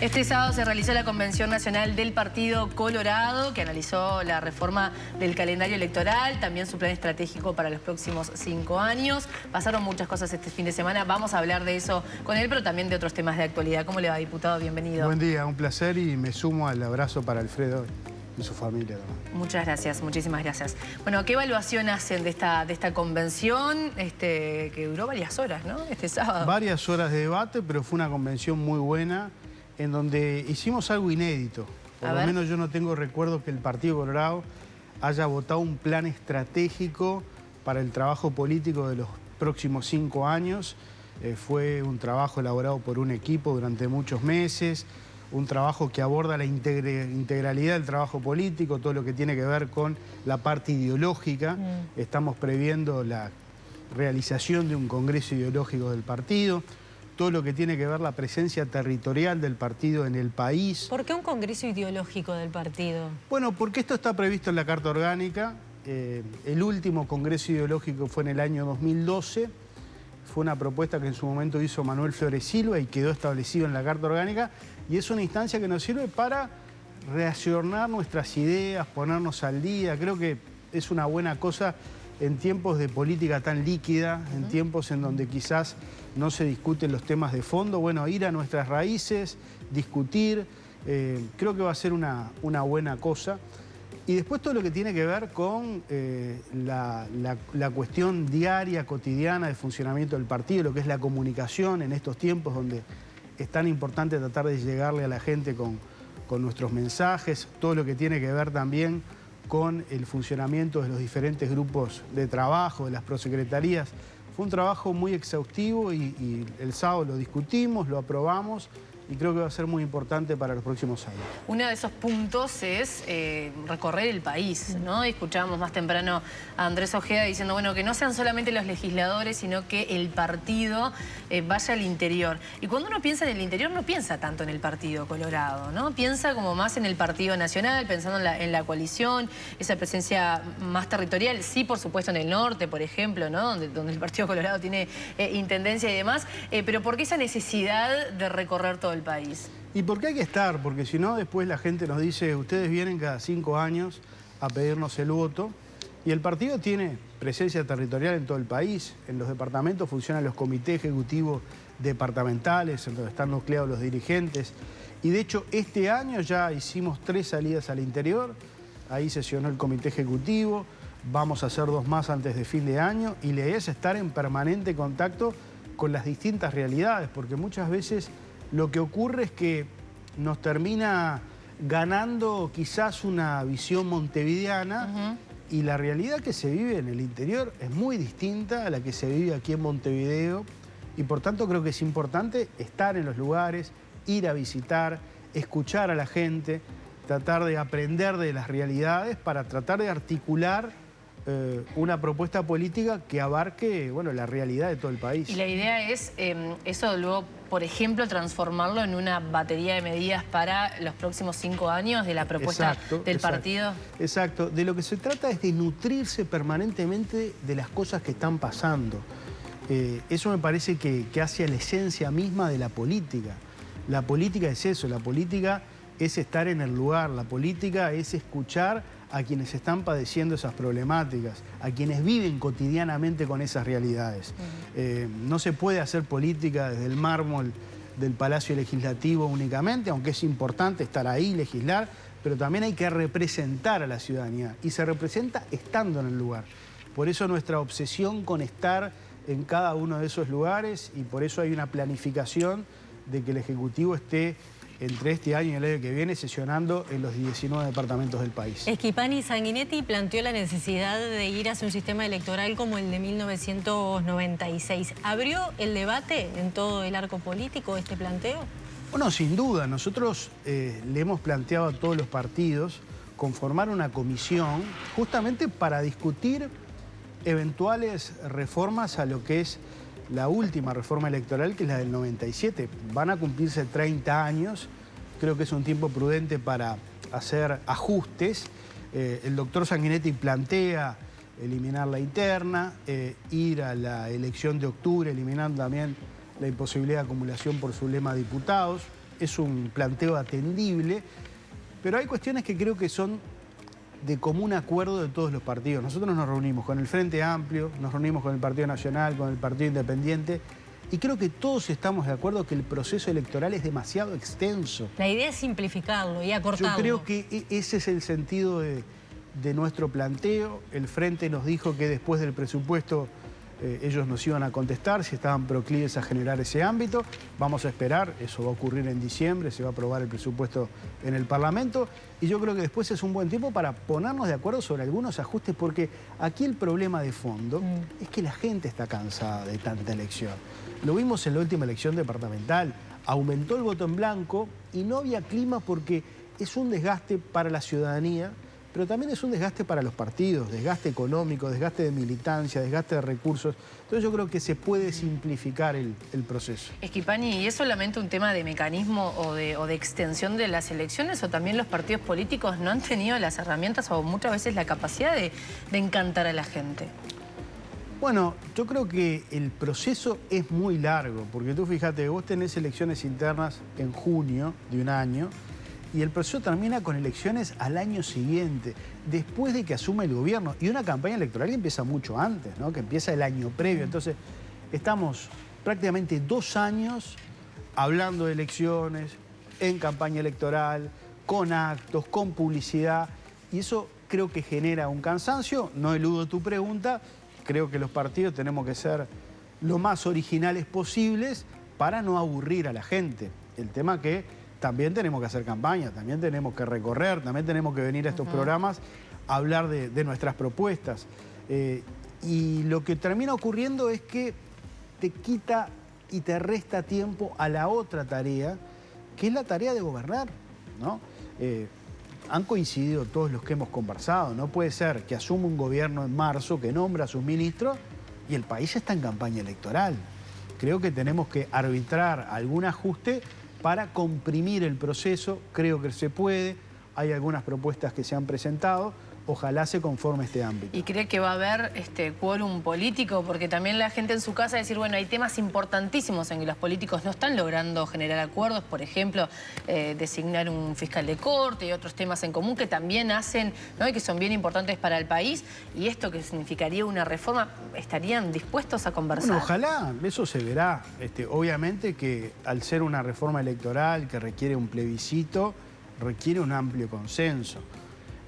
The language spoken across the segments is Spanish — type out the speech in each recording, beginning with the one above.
Este sábado se realizó la Convención Nacional del Partido Colorado, que analizó la reforma del calendario electoral, también su plan estratégico para los próximos 5 años. Pasaron muchas cosas este fin de semana, vamos a hablar de eso con él, pero también de otros temas de actualidad. ¿Cómo le va, diputado? Bienvenido. Buen día, un placer y me sumo al abrazo para Alfredo y su familia también. Muchas gracias, muchísimas gracias. Bueno, ¿qué evaluación hacen de esta convención que duró varias horas, ¿no? Este sábado. Varias horas de debate, pero fue una convención muy buena, en donde hicimos algo inédito. Por lo menos yo no tengo recuerdo que el Partido Colorado haya votado un plan estratégico para el trabajo político de los próximos 5 años. Fue un trabajo elaborado por un equipo durante muchos meses, un trabajo que aborda la integralidad del trabajo político, todo lo que tiene que ver con la parte ideológica. Estamos previendo la realización de un congreso ideológico del partido, todo lo que tiene que ver la presencia territorial del partido en el país. ¿Por qué un congreso ideológico del partido? Bueno, porque esto está previsto en la Carta Orgánica. El último congreso ideológico fue en el año 2012. Fue una propuesta que en su momento hizo Manuel Flores Silva y quedó establecido en la Carta Orgánica. Y es una instancia que nos sirve para reaccionar nuestras ideas, ponernos al día. Creo que es una buena cosa en tiempos de política tan líquida, en tiempos en donde quizás no se discuten los temas de fondo. Bueno, ir a nuestras raíces, discutir, creo que va a ser una buena cosa. Y después todo lo que tiene que ver con la cuestión diaria, cotidiana de funcionamiento del partido, lo que es la comunicación en estos tiempos donde es tan importante tratar de llegarle a la gente con nuestros mensajes, todo lo que tiene que ver también con el funcionamiento de los diferentes grupos de trabajo, de las prosecretarías. Fue un trabajo muy exhaustivo y el sábado lo discutimos, lo aprobamos y creo que va a ser muy importante para los próximos años. Uno de esos puntos es recorrer el país, ¿no? Escuchábamos más temprano a Andrés Ojeda diciendo, bueno, que no sean solamente los legisladores, sino que el partido vaya al interior. Y cuando uno piensa en el interior, no piensa tanto en el Partido Colorado, ¿no? Piensa como más en el Partido Nacional, pensando en la coalición, esa presencia más territorial. Sí, por supuesto, en el norte, por ejemplo, ¿no? Donde el Partido Colorado tiene intendencia y demás. Pero ¿por qué esa necesidad de recorrer todo el país? Y porque hay que estar, porque si no después la gente nos dice, ustedes vienen cada 5 años a pedirnos el voto, y el partido tiene presencia territorial en todo el país. En los departamentos funcionan los comités ejecutivos departamentales, en donde están nucleados los dirigentes, y de hecho este año ya hicimos 3 salidas al interior, ahí sesionó el comité ejecutivo, vamos a hacer 2 más antes de fin de año, y la idea es estar en permanente contacto con las distintas realidades, porque muchas veces lo que ocurre es que nos termina ganando quizás una visión montevideana y la realidad que se vive en el interior es muy distinta a la que se vive aquí en Montevideo y por tanto creo que es importante estar en los lugares, ir a visitar, escuchar a la gente, tratar de aprender de las realidades para tratar de articular una propuesta política que abarque, bueno, la realidad de todo el país. Y la idea es eso luego, por ejemplo, transformarlo en una batería de medidas para los próximos 5 años de la propuesta del partido. Exacto. De lo que se trata es de nutrirse permanentemente de las cosas que están pasando. Eso me parece que hace a la esencia misma de la política. La política es eso, la política es estar en el lugar, la política es escuchar a quienes están padeciendo esas problemáticas, a quienes viven cotidianamente con esas realidades. No se puede hacer política desde el mármol del Palacio Legislativo únicamente, aunque es importante estar ahí, legislar, pero también hay que representar a la ciudadanía y se representa estando en el lugar. Por eso nuestra obsesión con estar en cada uno de esos lugares y por eso hay una planificación de que el Ejecutivo esté entre este año y el año que viene sesionando en los 19 departamentos del país. Schifani Sanguinetti planteó la necesidad de ir hacia un sistema electoral como el de 1996. ¿Abrió el debate en todo el arco político este planteo? Bueno, sin duda. Nosotros le hemos planteado a todos los partidos conformar una comisión justamente para discutir eventuales reformas a lo que es la última reforma electoral, que es la del 97. Van a cumplirse 30 años, creo que es un tiempo prudente para hacer ajustes. El doctor Sanguinetti plantea eliminar la interna, ir a la elección de octubre, eliminando también la imposibilidad de acumulación por su lema de diputados. es un planteo atendible, pero hay cuestiones que creo que son de común acuerdo de todos los partidos. Nosotros nos reunimos con el Frente Amplio, nos reunimos con el Partido Nacional, con el Partido Independiente, y creo que todos estamos de acuerdo que el proceso electoral es demasiado extenso. La idea es simplificarlo y acortarlo. Yo creo que ese es el sentido de nuestro planteo. El Frente nos dijo que después del presupuesto ellos nos iban a contestar si estaban proclives a generar ese ámbito. Vamos a esperar, eso va a ocurrir en diciembre, se va a aprobar el presupuesto en el Parlamento. Y yo creo que después es un buen tiempo para ponernos de acuerdo sobre algunos ajustes, porque aquí el problema de fondo es que la gente está cansada de tanta elección. Lo vimos en la última elección departamental. Aumentó el voto en blanco y no había clima porque es un desgaste para la ciudadanía, pero también es un desgaste para los partidos, desgaste económico, desgaste de militancia, desgaste de recursos. Entonces yo creo que se puede simplificar el proceso. Schifani, ¿y es solamente un tema de mecanismo o de extensión de las elecciones, o también los partidos políticos no han tenido las herramientas o muchas veces la capacidad de encantar a la gente? Bueno, yo creo que el proceso es muy largo, porque tú fíjate, vos tenés elecciones internas en junio de un año, y el proceso termina con elecciones al año siguiente, después de que asume el gobierno. Y una campaña electoral que empieza mucho antes, ¿no? Que empieza el año previo. Entonces, estamos prácticamente 2 años hablando de elecciones, en campaña electoral, con actos, con publicidad. Y eso creo que genera un cansancio. No eludo tu pregunta. Creo que los partidos tenemos que ser lo más originales posibles para no aburrir a la gente. El tema que también tenemos que hacer campaña, también tenemos que recorrer, también tenemos que venir a estos programas a hablar de nuestras propuestas. Y lo que termina ocurriendo es que te quita y te resta tiempo a la otra tarea, que es la tarea de gobernar, ¿no? Han coincidido todos los que hemos conversado. No puede ser que asuma un gobierno en marzo, que nombra a sus ministros y el país está en campaña electoral. Creo que tenemos que arbitrar algún ajuste para comprimir el proceso. Creo que se puede. Hay algunas propuestas que se han presentado. Ojalá se conforme este ámbito. ¿Y cree que va a haber quórum político? Porque también la gente en su casa decir, bueno, hay temas importantísimos en que los políticos no están logrando generar acuerdos, por ejemplo, designar un fiscal de corte y otros temas en común que también hacen, ¿no? Y que son bien importantes para el país. Y esto que significaría una reforma, ¿estarían dispuestos a conversar? Bueno, ojalá, eso se verá. Obviamente que al ser una reforma electoral que requiere un plebiscito, requiere un amplio consenso.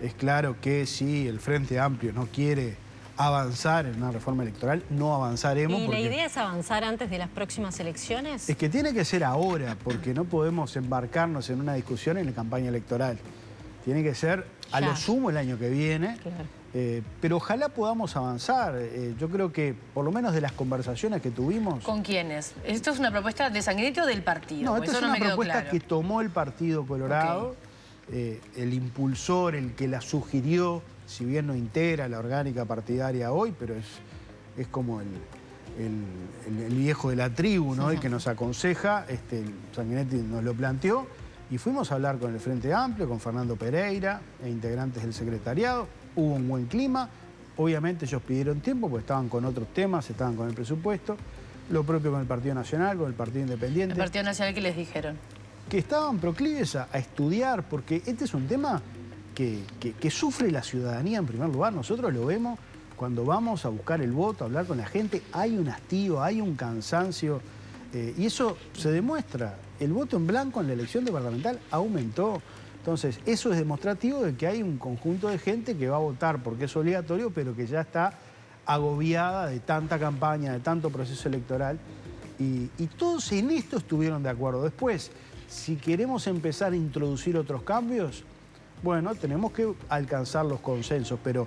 Es claro que si el Frente Amplio no quiere avanzar en una reforma electoral, no avanzaremos. ¿Y la idea es avanzar antes de las próximas elecciones? Es que tiene que ser ahora, porque no podemos embarcarnos en una discusión en la campaña electoral. Tiene que ser a lo sumo el año que viene, claro. Pero ojalá podamos avanzar. Yo creo que, por lo menos de las conversaciones que tuvimos... ¿Con quiénes? ¿Esto es una propuesta de Sanguinetti o del partido? No, esto es una propuesta claro. que tomó el Partido Colorado. Okay. El impulsor, el que la sugirió, si bien no integra la orgánica partidaria hoy, pero es como el viejo de la tribu, ¿no? El que nos aconseja, Sanguinetti nos lo planteó, y fuimos a hablar con el Frente Amplio, con Fernando Pereira e integrantes del secretariado. Hubo un buen clima. Obviamente ellos pidieron tiempo porque estaban con otros temas, estaban con el presupuesto. Lo propio con el Partido Nacional, con el Partido Independiente. ¿El Partido Nacional qué les dijeron? Que estaban proclives a estudiar, porque este es un tema que sufre la ciudadanía en primer lugar. Nosotros lo vemos cuando vamos a buscar el voto, a hablar con la gente. Hay un hastío, hay un cansancio, y eso se demuestra. El voto en blanco en la elección departamental aumentó. Entonces, eso es demostrativo de que hay un conjunto de gente que va a votar porque es obligatorio, pero que ya está agobiada de tanta campaña, de tanto proceso electoral. Y todos en esto estuvieron de acuerdo. Después, si queremos empezar a introducir otros cambios, bueno, tenemos que alcanzar los consensos, pero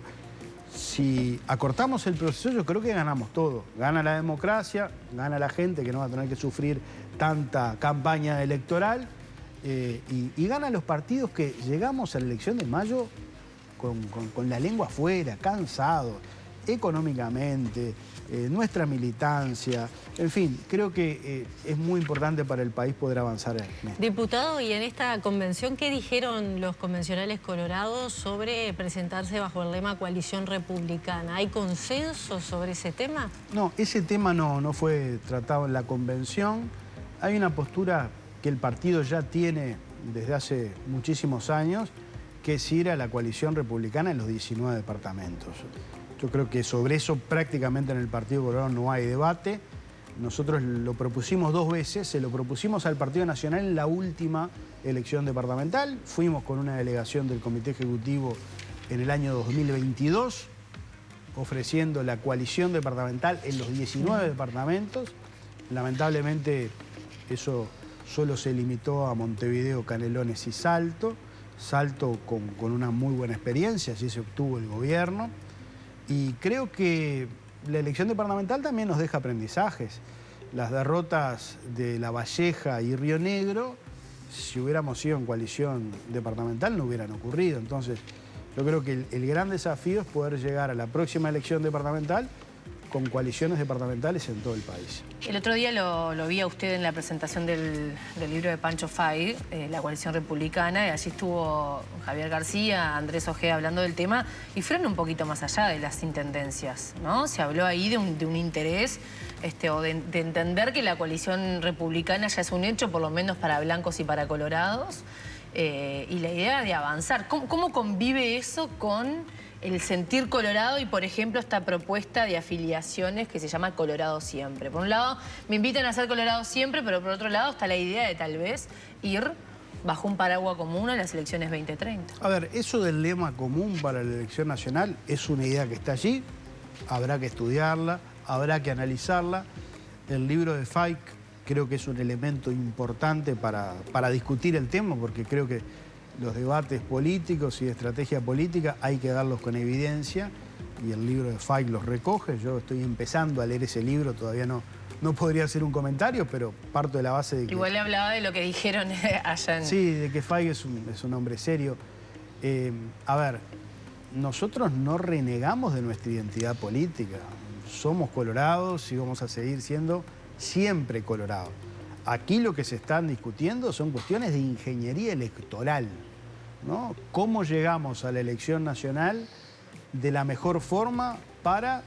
si acortamos el proceso, yo creo que ganamos todo. Gana la democracia, gana la gente que no va a tener que sufrir tanta campaña electoral, y ganan los partidos que llegamos a la elección de mayo con la lengua afuera, cansados, económicamente, nuestra militancia, en fin, creo que es muy importante para el país poder avanzar en esto. Diputado, y en esta convención, ¿qué dijeron los convencionales colorados sobre presentarse bajo el lema Coalición Republicana? ¿Hay consenso sobre ese tema? No, ese tema no fue tratado en la convención. Hay una postura que el partido ya tiene desde hace muchísimos años, que es ir a la coalición republicana en los 19 departamentos. Yo creo que sobre eso prácticamente en el Partido Colorado no hay debate. Nosotros lo propusimos 2 veces, se lo propusimos al Partido Nacional en la última elección departamental, fuimos con una delegación del Comité Ejecutivo en el año 2022, ofreciendo la coalición departamental en los 19 departamentos. Lamentablemente eso solo se limitó a Montevideo, Canelones y Salto. Salto con una muy buena experiencia, así se obtuvo el gobierno. Y creo que la elección departamental también nos deja aprendizajes. Las derrotas de La Valleja y Río Negro, si hubiéramos ido en coalición departamental, no hubieran ocurrido. Entonces, yo creo que el gran desafío es poder llegar a la próxima elección departamental con coaliciones departamentales en todo el país. El otro día lo vi a usted en la presentación del libro de Pancho Fay, La Coalición Republicana, y allí estuvo Javier García, Andrés Ojeda hablando del tema, y fueron un poquito más allá de las intendencias, ¿no? Se habló ahí de un interés o de entender que la coalición republicana ya es un hecho, por lo menos para blancos y para colorados, y la idea de avanzar. ¿Cómo convive eso con el sentir colorado y, por ejemplo, esta propuesta de afiliaciones que se llama Colorado Siempre? Por un lado, me invitan a ser Colorado Siempre, pero por otro lado está la idea de tal vez ir bajo un paraguas común a las elecciones 2030. A ver, eso del lema común para la elección nacional es una idea que está allí, habrá que estudiarla, habrá que analizarla. El libro de Fay creo que es un elemento importante para discutir el tema, porque creo que los debates políticos y de estrategia política hay que darlos con evidencia, y el libro de Fay los recoge. Yo estoy empezando a leer ese libro, todavía no podría hacer un comentario, pero parto de la base de que... Igual le hablaba de lo que dijeron allá en... Sí, de que Fay es un hombre serio. A ver, nosotros no renegamos de nuestra identidad política. Somos colorados y vamos a seguir siendo siempre colorados. Aquí lo que se están discutiendo son cuestiones de ingeniería electoral, ¿no? ¿Cómo llegamos a la elección nacional de la mejor forma para,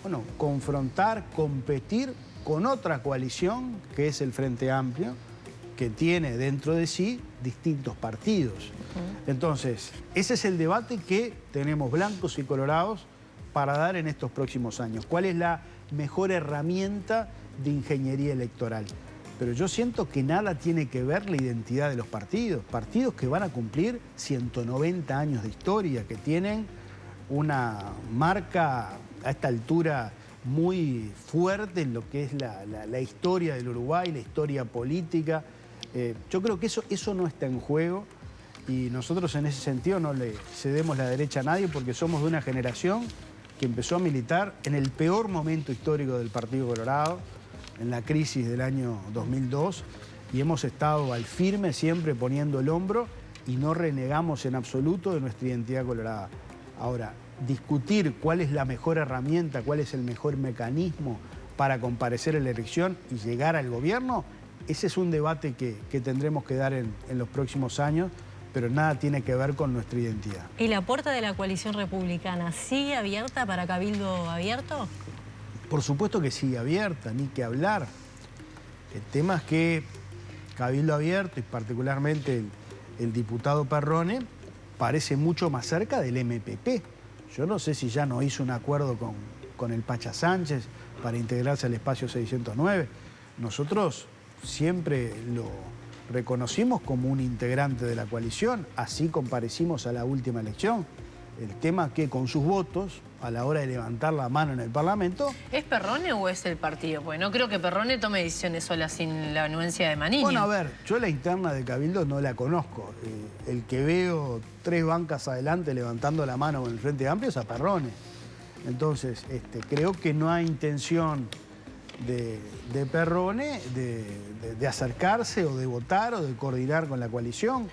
bueno, confrontar, competir con otra coalición, que es el Frente Amplio, que tiene dentro de sí distintos partidos? Entonces, ese es el debate que tenemos blancos y colorados para dar en estos próximos años. ¿Cuál es la mejor herramienta de ingeniería electoral? Pero yo siento que nada tiene que ver la identidad de los partidos. Partidos que van a cumplir 190 años de historia, que tienen una marca a esta altura muy fuerte en lo que es la historia del Uruguay, la historia política. Yo creo que eso no está en juego, y nosotros en ese sentido no le cedemos la derecha a nadie, porque somos de una generación que empezó a militar en el peor momento histórico del Partido Colorado, en la crisis del año 2002, y hemos estado al firme siempre poniendo el hombro y no renegamos en absoluto de nuestra identidad colorada. Ahora, discutir cuál es la mejor herramienta, cuál es el mejor mecanismo para comparecer en la elección y llegar al gobierno, ese es un debate que tendremos que dar en los próximos años, pero nada tiene que ver con nuestra identidad. ¿Y la puerta de la coalición republicana sigue abierta para cabildo abierto? Por supuesto que sigue abierta, ni que hablar. El tema es que cabildo abierto, y particularmente el diputado Perrone, parece mucho más cerca del MPP. Yo no sé si ya no hizo un acuerdo con el Pacha Sánchez para integrarse al espacio 609. Nosotros siempre lo reconocimos como un integrante de la coalición, así comparecimos a la última elección. El tema es que con sus votos, a la hora de levantar la mano en el Parlamento... ¿Es Perrone o es el partido? Porque no creo que Perrone tome decisiones sola sin la anuencia de Manini. Bueno, a ver, yo la interna de Cabildo no la conozco. El que veo 3 bancas adelante levantando la mano en el Frente Amplio es a Perrone. Entonces, creo que no hay intención de Perrone de acercarse o de votar o de coordinar con la coalición.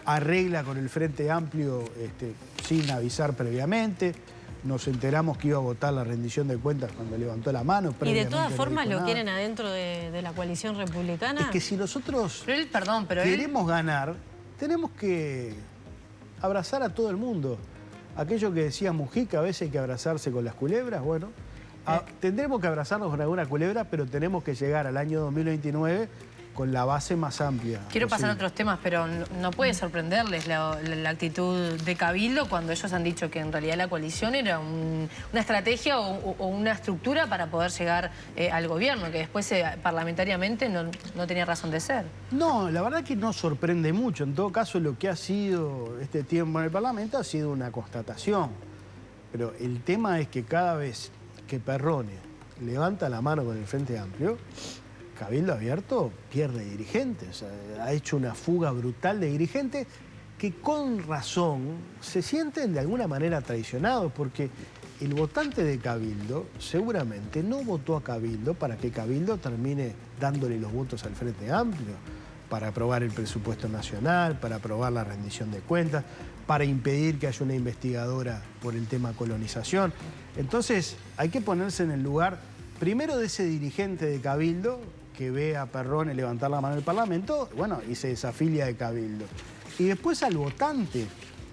Arregla con el Frente Amplio sin avisar previamente. Nos enteramos que iba a votar la rendición de cuentas cuando levantó la mano. ¿Y de todas formas lo quieren adentro de la coalición republicana? Es que si nosotros pero queremos ganar, tenemos que abrazar a todo el mundo. Aquello que decía Mujica, a veces hay que abrazarse con las culebras, bueno... tendremos que abrazarnos con alguna culebra, pero tenemos que llegar al año 2029 con la base más amplia. Quiero pasar a otros temas, pero no puede sorprenderles la actitud de Cabildo cuando ellos han dicho que en realidad la coalición era una estrategia o una estructura para poder llegar al gobierno, que después parlamentariamente no tenía razón de ser. No, la verdad que no sorprende mucho. En todo caso, lo que ha sido este tiempo en el Parlamento ha sido una constatación. Pero el tema es que cada vez que Perrone levanta la mano con el Frente Amplio, Cabildo Abierto pierde dirigentes. Ha hecho una fuga brutal de dirigentes que con razón se sienten de alguna manera traicionados, porque el votante de Cabildo seguramente no votó a Cabildo para que Cabildo termine dándole los votos al Frente Amplio, para aprobar el presupuesto nacional, para aprobar la rendición de cuentas, para impedir que haya una investigadora por el tema colonización. Entonces hay que ponerse en el lugar primero de ese dirigente de Cabildo que ve a Perrone levantar la mano en el Parlamento, bueno, y se desafilia de Cabildo. Y después al votante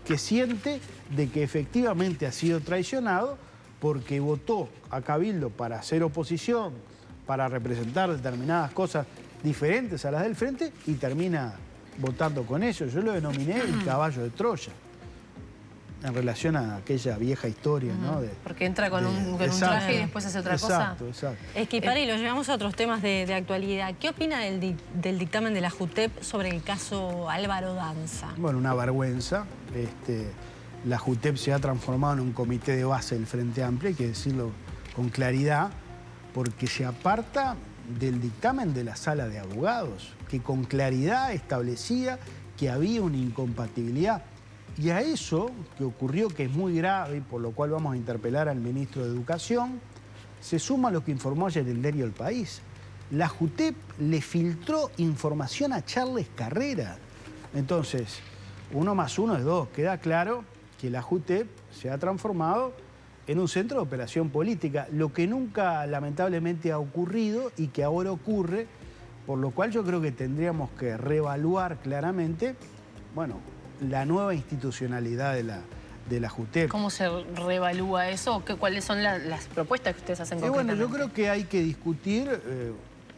que siente de que efectivamente ha sido traicionado porque votó a Cabildo para hacer oposición, para representar determinadas cosas diferentes a las del Frente y termina votando con ellos. Yo lo denominé el caballo de Troya, en relación a aquella vieja historia, ¿no? Porque entra con un traje y después hace otra cosa. Exacto. Esquipari, lo llevamos a otros temas de actualidad. ¿Qué opina del dictamen de la JUTEP sobre el caso Álvaro Danza? Bueno, una vergüenza. La JUTEP se ha transformado en un comité de base del Frente Amplio, hay que decirlo con claridad, porque se aparta del dictamen de la Sala de Abogados, que con claridad establecía que había una incompatibilidad. Y a eso que ocurrió, que es muy grave y por lo cual vamos a interpelar al ministro de Educación, se suma lo que informó ayer el diario El País. La JUTEP le filtró información a Charles Carrera. Entonces, 1 más 1 es 2. Queda claro que la JUTEP se ha transformado en un centro de operación política, lo que nunca lamentablemente ha ocurrido y que ahora ocurre, por lo cual yo creo que tendríamos que reevaluar claramente, bueno, la nueva institucionalidad de la JUTEP. ¿Cómo se reevalúa eso? ¿Cuáles son las propuestas que ustedes hacen concretamente? Bueno, yo creo que hay que discutir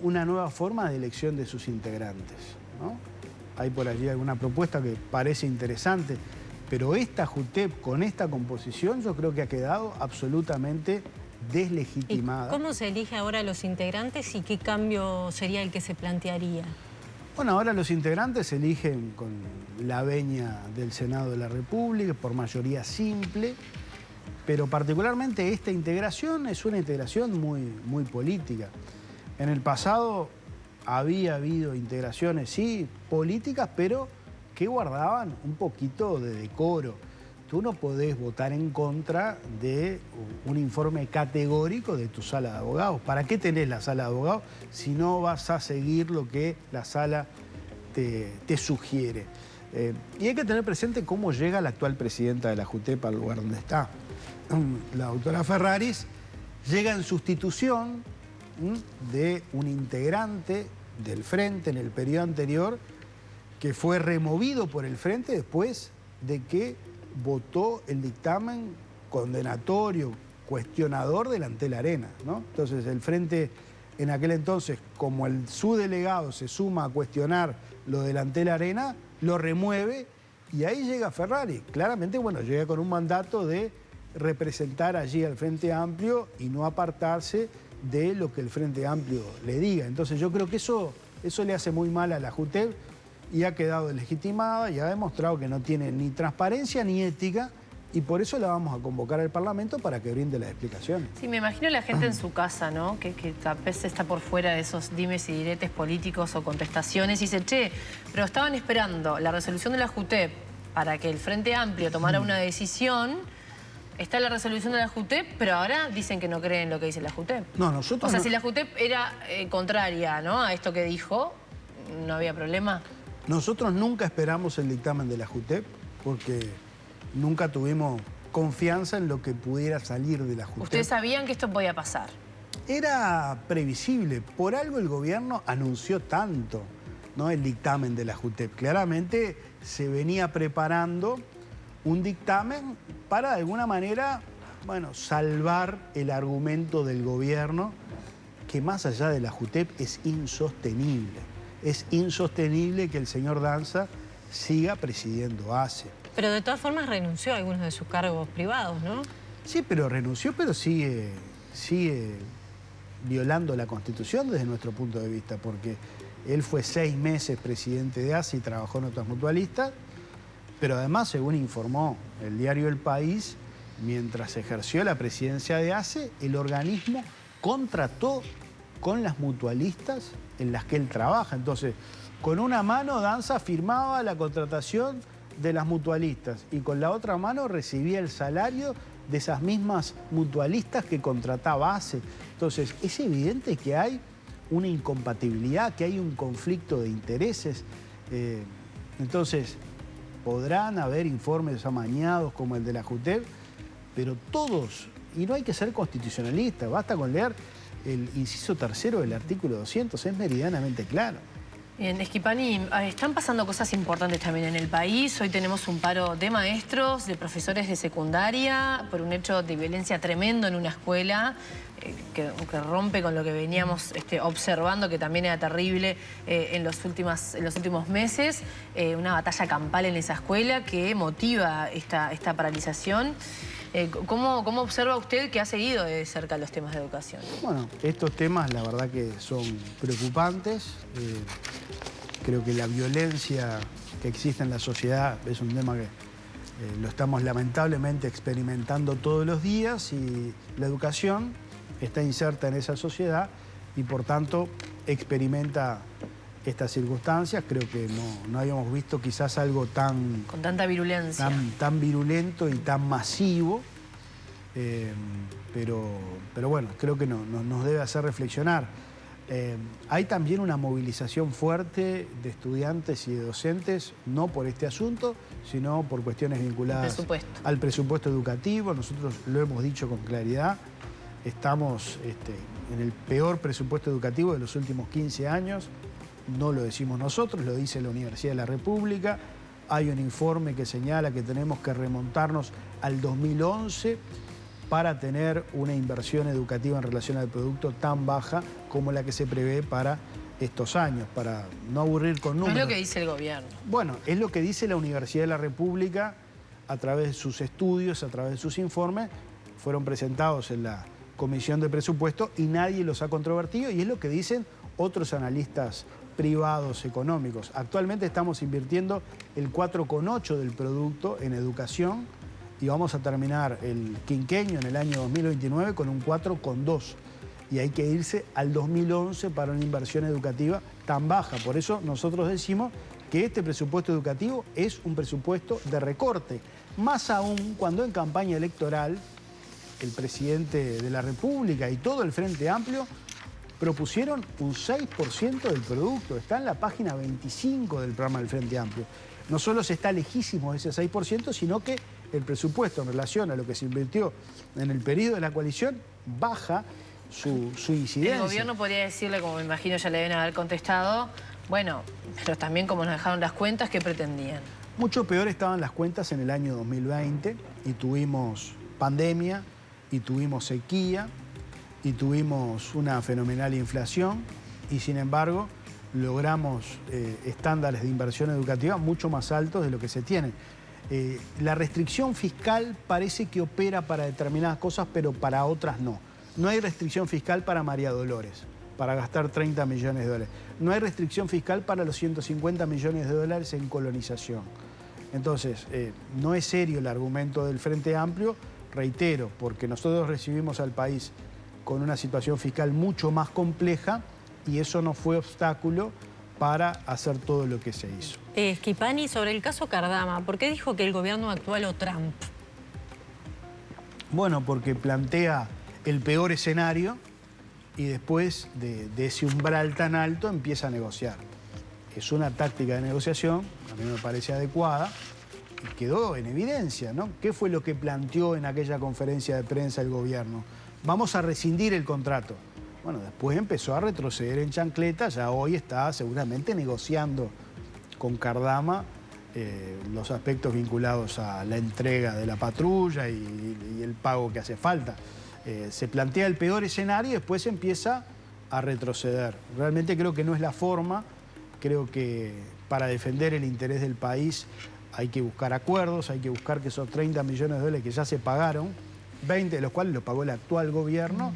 una nueva forma de elección de sus integrantes, ¿no? Hay por allí alguna propuesta que parece interesante, pero esta JUTEP con esta composición yo creo que ha quedado absolutamente deslegitimada. ¿Y cómo se elige ahora a los integrantes y qué cambio sería el que se plantearía? Bueno, ahora los integrantes se eligen con la venia del Senado de la República por mayoría simple, pero particularmente esta integración es una integración muy política. En el pasado había habido integraciones, sí, políticas, pero que guardaban un poquito de decoro. Tú no podés votar en contra de un informe categórico de tu sala de abogados. ¿Para qué tenés la sala de abogados si no vas a seguir lo que la sala te sugiere? Y hay que tener presente cómo llega la actual presidenta de la JUTEP al lugar donde está. La doctora Ferraris llega en sustitución de un integrante del Frente en el periodo anterior que fue removido por el Frente después de que votó el dictamen condenatorio, cuestionador del Antel Arena, ¿no? Entonces el Frente en aquel entonces, como el subdelegado se suma a cuestionar lo del Antel Arena, lo remueve y ahí llega Ferrari. Claramente, bueno, llega con un mandato de representar allí al Frente Amplio y no apartarse de lo que el Frente Amplio le diga. Entonces yo creo que eso le hace muy mal a la JUTEP y ha quedado deslegitimada y ha demostrado que no tiene ni transparencia ni ética y por eso la vamos a convocar al Parlamento para que brinde las explicaciones. Sí, me imagino la gente en su casa, ¿no? Que tal vez está por fuera de esos dimes y diretes políticos o contestaciones y dice, che, pero estaban esperando la resolución de la JUTEP para que el Frente Amplio tomara una decisión. Está la resolución de la JUTEP, pero ahora dicen que no creen lo que dice la JUTEP. No, nosotros O sea, no... si la JUTEP era contraria, ¿no?, a esto que dijo, ¿no había problema? Nosotros nunca esperamos el dictamen de la JUTEP porque nunca tuvimos confianza en lo que pudiera salir de la JUTEP. ¿Ustedes sabían que esto podía pasar? Era previsible. Por algo el gobierno anunció tanto, ¿no?, el dictamen de la JUTEP. Claramente se venía preparando un dictamen para de alguna manera, bueno, salvar el argumento del gobierno que más allá de la JUTEP es insostenible. es insostenible que el señor Danza siga presidiendo ACE. Pero de todas formas renunció a algunos de sus cargos privados, ¿no? Sí, pero renunció, pero sigue violando la Constitución desde nuestro punto de vista, porque él fue 6 meses presidente de ACE y trabajó en otras mutualistas, pero además, según informó el diario El País, mientras ejerció la presidencia de ACE, el organismo contrató con las mutualistas en las que él trabaja. Entonces, con una mano Danza firmaba la contratación de las mutualistas y con la otra mano recibía el salario de esas mismas mutualistas que contrataba ACE. Entonces, es evidente que hay una incompatibilidad, que hay un conflicto de intereses. Entonces, podrán haber informes amañados como el de la JUTEP, pero todos, y no hay que ser constitucionalista, basta con leer el inciso 3º del artículo 200, es meridianamente claro. Bien, Schipani, están pasando cosas importantes también en el país. Hoy tenemos un paro de maestros, de profesores de secundaria, por un hecho de violencia tremendo en una escuela que rompe con lo que veníamos observando, que también era terrible en los últimos meses. Una batalla campal en esa escuela que motiva esta paralización. ¿Cómo observa usted que ha seguido de cerca los temas de educación? Bueno, estos temas la verdad que son preocupantes. Creo que la violencia que existe en la sociedad es un tema que lo estamos lamentablemente experimentando todos los días y la educación está inserta en esa sociedad y por tanto experimenta estas circunstancias. Creo que no habíamos visto quizás algo tan... Con tanta virulencia. Tan virulento y tan masivo. Pero bueno, creo que nos debe hacer reflexionar. Hay también una movilización fuerte de estudiantes y de docentes, no por este asunto, sino por cuestiones vinculadas al presupuesto educativo. Nosotros lo hemos dicho con claridad. Estamos en el peor presupuesto educativo de los últimos 15 años. No lo decimos nosotros, lo dice la Universidad de la República. Hay un informe que señala que tenemos que remontarnos al 2011 para tener una inversión educativa en relación al producto tan baja como la que se prevé para estos años, para no aburrir con números. No es lo que dice el gobierno. Bueno, es lo que dice la Universidad de la República a través de sus estudios, a través de sus informes. Fueron presentados en la Comisión de Presupuesto y nadie los ha controvertido y es lo que dicen otros analistas privados económicos. Actualmente estamos invirtiendo el 4,8% del producto en educación y vamos a terminar el quinquenio en el año 2029 con un 4,2%. Y hay que irse al 2011 para una inversión educativa tan baja. Por eso nosotros decimos que este presupuesto educativo es un presupuesto de recorte. Más aún cuando en campaña electoral el presidente de la República y todo el Frente Amplio propusieron un 6% del producto. Está en la página 25 del programa del Frente Amplio. No solo se está lejísimo de ese 6%, sino que el presupuesto en relación a lo que se invirtió en el periodo de la coalición baja su incidencia. El gobierno podría decirle, como me imagino ya le deben haber contestado, bueno, pero también como nos dejaron las cuentas, ¿qué pretendían? Mucho peor estaban las cuentas en el año 2020 y tuvimos pandemia y tuvimos sequía y tuvimos una fenomenal inflación y sin embargo logramos estándares de inversión educativa mucho más altos de lo que se tienen. La restricción fiscal parece que opera para determinadas cosas, pero para otras no. No hay restricción fiscal para María Dolores, para gastar 30 millones de dólares. No hay restricción fiscal para los 150 millones de dólares en colonización. Entonces, no es serio el argumento del Frente Amplio, reitero, porque nosotros recibimos al país con una situación fiscal mucho más compleja y eso no fue obstáculo para hacer todo lo que se hizo. Schipani, sobre el caso Cardama, ¿por qué dijo que el gobierno actual o Trump? Bueno, porque plantea el peor escenario y después de ese umbral tan alto empieza a negociar. Es una táctica de negociación, a mí me parece adecuada, y quedó en evidencia, ¿no? ¿Qué fue lo que planteó en aquella conferencia de prensa el gobierno? Vamos a rescindir el contrato. Bueno, después empezó a retroceder en chancleta, ya hoy está seguramente negociando con Cardama los aspectos vinculados a la entrega de la patrulla y el pago que hace falta. Se plantea el peor escenario y después empieza a retroceder. Realmente creo que no es la forma Creo que para defender el interés del país hay que buscar acuerdos, hay que buscar que esos 30 millones de dólares que ya se pagaron, 20 de los cuales los pagó el actual gobierno,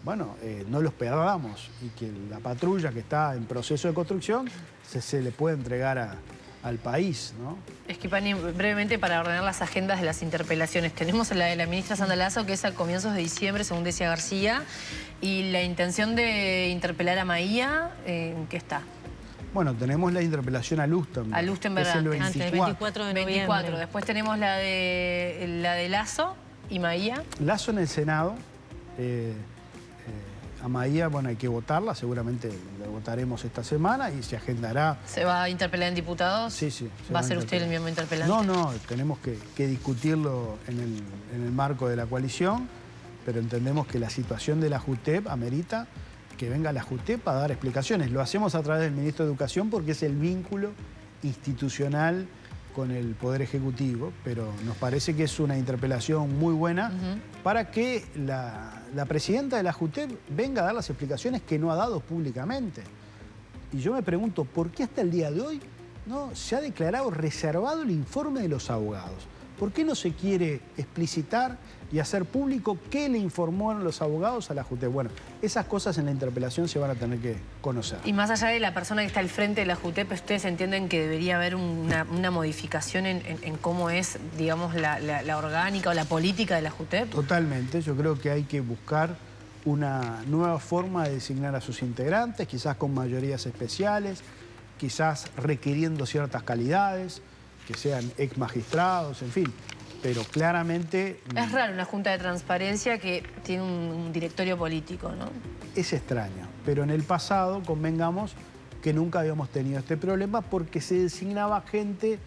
bueno, no los perdamos y que la patrulla que está en proceso de construcción se le pueda entregar al país, ¿no? Schipani, brevemente para ordenar las agendas de las interpelaciones. Tenemos la de la ministra Sandra Lasso, que es a comienzos de diciembre, según decía García, y la intención de interpelar a Maía, ¿en qué está? Bueno, tenemos la interpelación a Lustenberg. A Lustenberg, es el antes, 24 de noviembre. 24. Después tenemos la de Lasso y Maía. Lasso en el Senado. A Maía, bueno, hay que votarla, seguramente la votaremos esta semana y se agendará. ¿Se va a interpelar en diputados? Sí, sí. ¿Va a ser usted el miembro interpelante? No, tenemos que discutirlo en el marco de la coalición, pero entendemos que la situación de la JUTEP amerita que venga la JUTEP a dar explicaciones. Lo hacemos a través del ministro de Educación porque es el vínculo institucional con el Poder Ejecutivo, pero nos parece que es una interpelación muy buena para que la presidenta de la JUTEP venga a dar las explicaciones que no ha dado públicamente. Y yo me pregunto, ¿por qué hasta el día de hoy no se ha declarado reservado el informe de los abogados? ¿Por qué no se quiere explicitar y hacer público qué le informaron los abogados a la JUTEP? Bueno, esas cosas en la interpelación se van a tener que conocer. Y más allá de la persona que está al frente de la JUTEP, ¿ustedes entienden que debería haber una modificación en cómo es, digamos, la orgánica o la política de la JUTEP? Totalmente. Yo creo que hay que buscar una nueva forma de designar a sus integrantes, quizás con mayorías especiales, quizás requiriendo ciertas calidades, que sean ex magistrados, en fin. Pero claramente... Es raro una junta de transparencia que tiene un directorio político, ¿no? Es extraño, pero en el pasado convengamos que nunca habíamos tenido este problema porque se designaba gente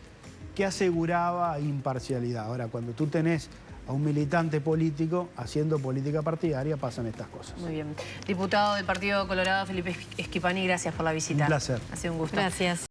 que aseguraba imparcialidad. Ahora, cuando tú tenés a un militante político haciendo política partidaria, pasan estas cosas. Muy bien. Diputado del Partido Colorado, Felipe Schipani, gracias por la visita. Un placer. Ha sido un gusto. Gracias.